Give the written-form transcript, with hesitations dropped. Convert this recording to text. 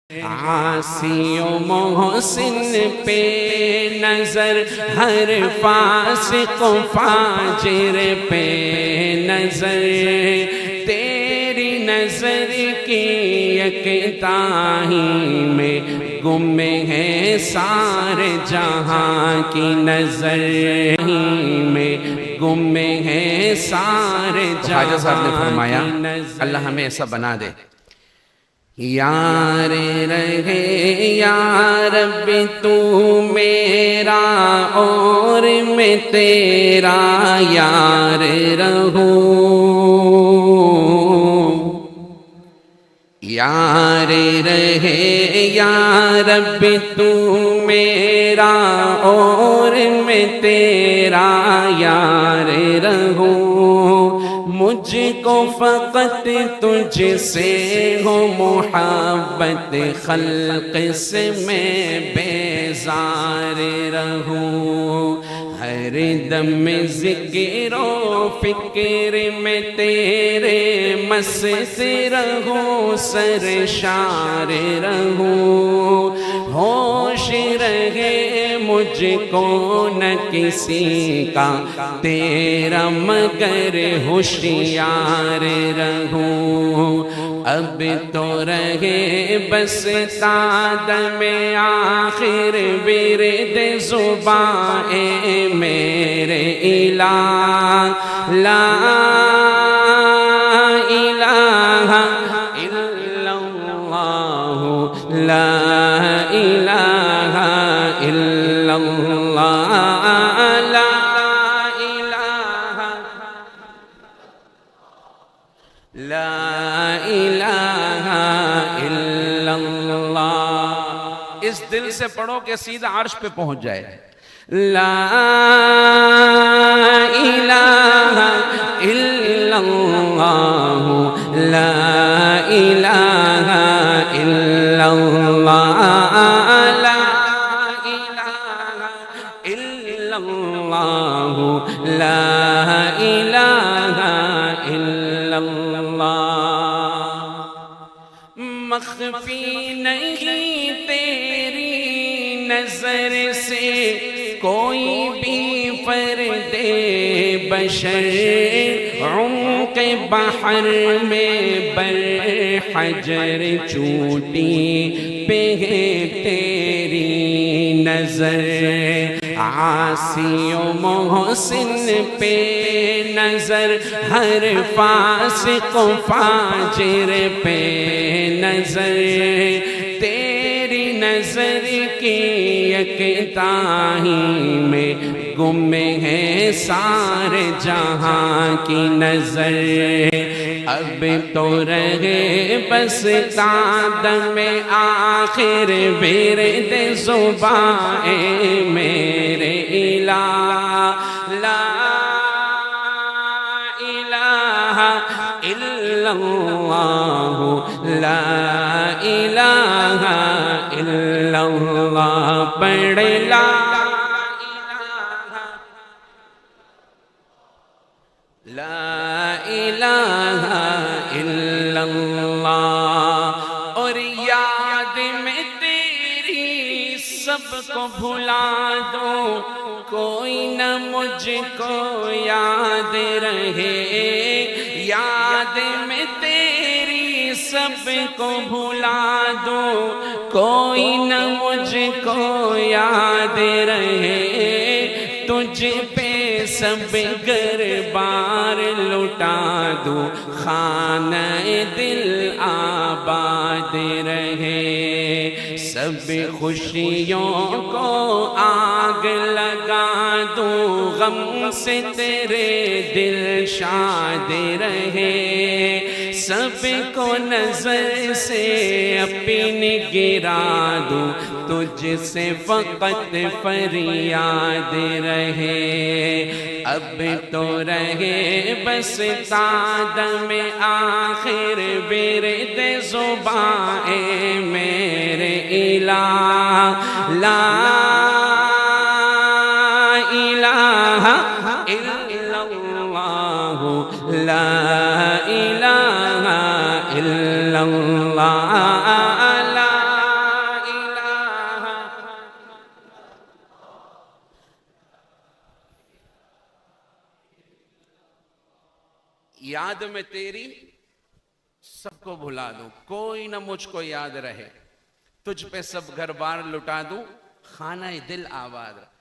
عاصی و محسن پہ نظر، ہر فاسق و فاجر پہ نظر، تیری نظر کی یکتائی میں گم ہے سارے جہاں کی نظر میں گم ہے سارے جہاں کی نظر۔ خواجہ صاحب نے فرمایا اللہ ہمیں ایسا بنا دے، یار رہے یا رب تو میرا اور میں تیرا یار رہوں، یار رہے یا رب تو میرا اور میں تیرا یار رہوں، مجھ کو فقط تجھ سے ہو محبت، خلق سے میں بیزار رہوں، ہر دم ذکر و فکر میں تیرے مست رہوں، سرشار رہوں، ہوش رہے مجھ کو نہ کسی کا تیرا مگر ہوشیار رہوں، اب تو رہے بس تادم آخر ورد زبان اے میرے الہ، لا الہ الا اللہ، لا الہ الا اللہ، لا لا الہ الا اللہ۔ اس دل سے پڑھو کہ سیدھا عرش پہ پہنچ جائے، لا الہ الا اللہ، لا الہ الا اللہ، لا الہ الا اللہ، لا الہ الا اللہ۔ مخفی نہیں تیری نظر سے کوئی بھی فرد بشر، عمق بحر میں بر حجر چوٹی پہ ہے تیری نظر، عاصی و محسن پہ نظر، ہر فاسق و فاجر پہ نظر، تیری نظر کی یکتائی میں گم ہے سارے جہاں کی نظر، اب تو رہے بس تادم آخر ورد زبان اے میرے الہ، لا الہ الا اللہ، لا الہ الا اللہ، پڑھ لا لا الہ الا اللہ، اور یاد میں تیری سب کو بھلا دوں، کوئی نہ مجھ کو یاد رہے، یاد میں تیری سب کو بھلا دوں، کوئی نہ مجھ کو یاد رہے، تجھ پہ سب گر بار لٹا دوں، خانہ دل آباد رہے، سب خوشیوں کو آگ لگا دوں، غم سے تیرے دل شاد رہے، سب کو نظر سے اپنی گرا دوں، تجھ سے فقط فریاد رہے، اب تو رہے بس تادم آخر ورد زبان اے میرے الہ، لا الہ الا اللہ، لا الہ الا اللہ، لا یاد میں تیری سب کو بھلا دوں، کوئی نہ مجھ کو یاد رہے، تجھ پہ سب گھر بار لٹا دوں، خانہ دل آباد رہے۔